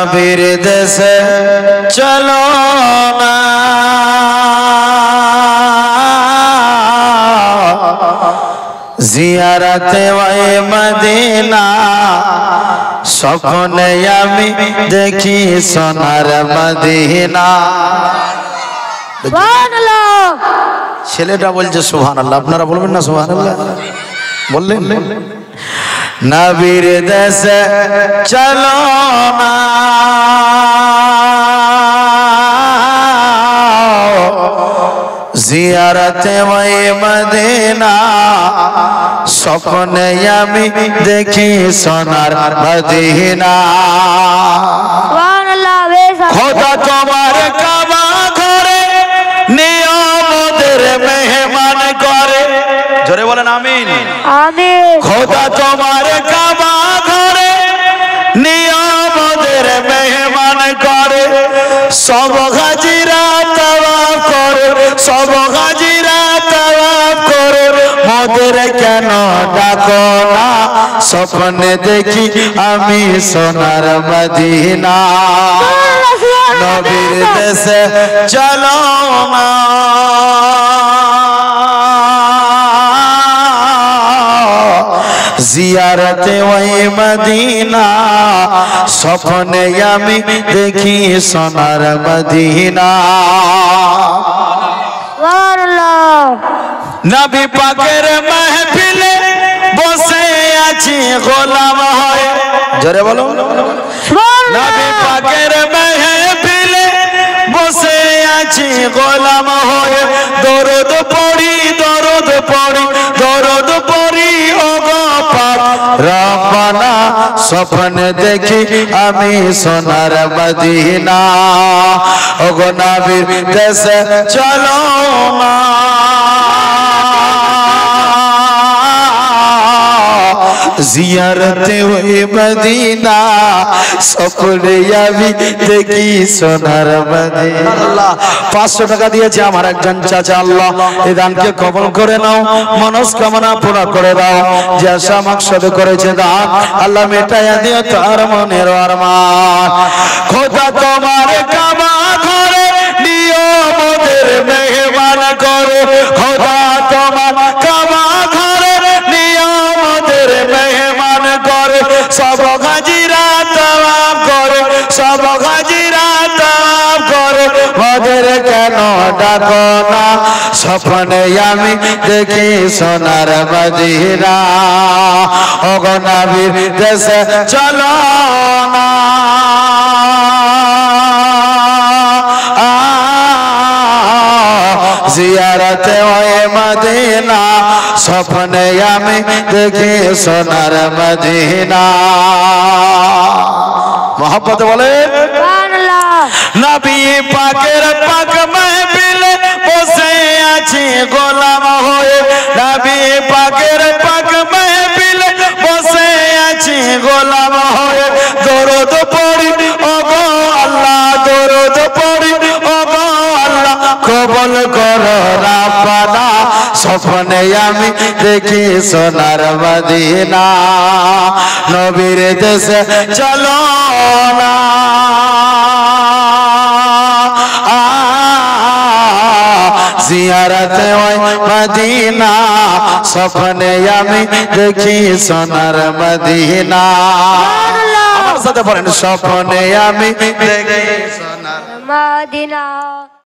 নবীর দেশে চলো না জিয়ারতে ওই মদিনা স্বপ্নে আমি দেখি সোনার মদিনা। সুবহানাল্লাহ। ছেলেটা বলছে সুবহানাল্লাহ, আপনারা বলবেন না সুবহানাল্লাহ? বললেন নবীর দেশে চলো না জিয়ারতে ওই মদিনা স্বপ্নে আমি দেখি সোনার মদিনা। সুবহানাল্লাহ। খোদা তোমার কাবা ঘরে নিয়ামতের মেহমান করে, জোরে বলেন আমিন। আমিন। খোদা তোমার কাবা ঘরে নিয়ামতের মেহমান করে, সব হাজিরা তাওয়াফ করে, সব হাজিরা তাওয়াফ করে, মোদের কেন ডাকো না স্বপ্নে দেখি আমি সোনার মদিনা। নবীর দেশে চলো না জিয়ারতে ওই মদিনা স্বপ্নে আমি দেখি সোনার মদিনা। সুবহানাল্লাহ। নবী পাকের মাহফিলে বসে আছি গোলাম হয়ে, জোরে বলো। নবী পাকের মাহফিলে বসে আছি গোলাম হয়ে, দরুদ পড়ি দরুদ পড়ি দরুদ পড়ি ও গো পাক রব্বানা স্বপ্নে দেখি আমি সোনার মদিনা। ও গো নবীর দেশে চলো না জিয়ারতে ওই মদিনা স্বপ্নে আমি দেখি সোনার মদিনা। আল্লাহ 500 টাকা দিয়েছে আমার একজন চাচা, আল্লাহ এই দানকে কবুল করে নাও, মনস্কামনা পুরা করে দাও, যে আশা মাকসাদ করেছে দান আল্লাহ মেটায়া দিও তার মনের আরমান। খোদা তোমার কাবা ঘরে নিয়ামতের মেহমান করে, খোদা তোমার কাবা ঘরে নিয়ামতের মেহমান করে, সব হাজিরা তাওয়াফ করে, সব হাজিরা তাওয়াফ করে, মোদের কেন ডাকো না স্বপ্নে আমি দেখি সোনার মদিনা। ও গো নবীর দেশে চলো না জিয়ারতে ওই মদিনা স্বপ্নে আমি দেখি সোনার মদিনা। মোহাম্মত বলেন সুবহানাল্লাহ। নবী পাকের পাক মাহফিলে বসে আছি গোলাম হয়ে, নবী পাকের পাক মাহফিলে বসে আছি গোলাম হয়ে, দরুদ পড়ি ও গো আল্লাহ দরুদ পড়ি ও গো আল্লাহ কবুল করো রাব্বানা স্বপ্নে আমি দেখি সোনার মদিনা। নবীর দেশে চলো না জিয়ারতে ওই মদিনা স্বপ্নে আমি দেখি সোনার মদিনা। আমার সাথে বলেন স্বপ্নে আমি দেখি সোনার মদিনা।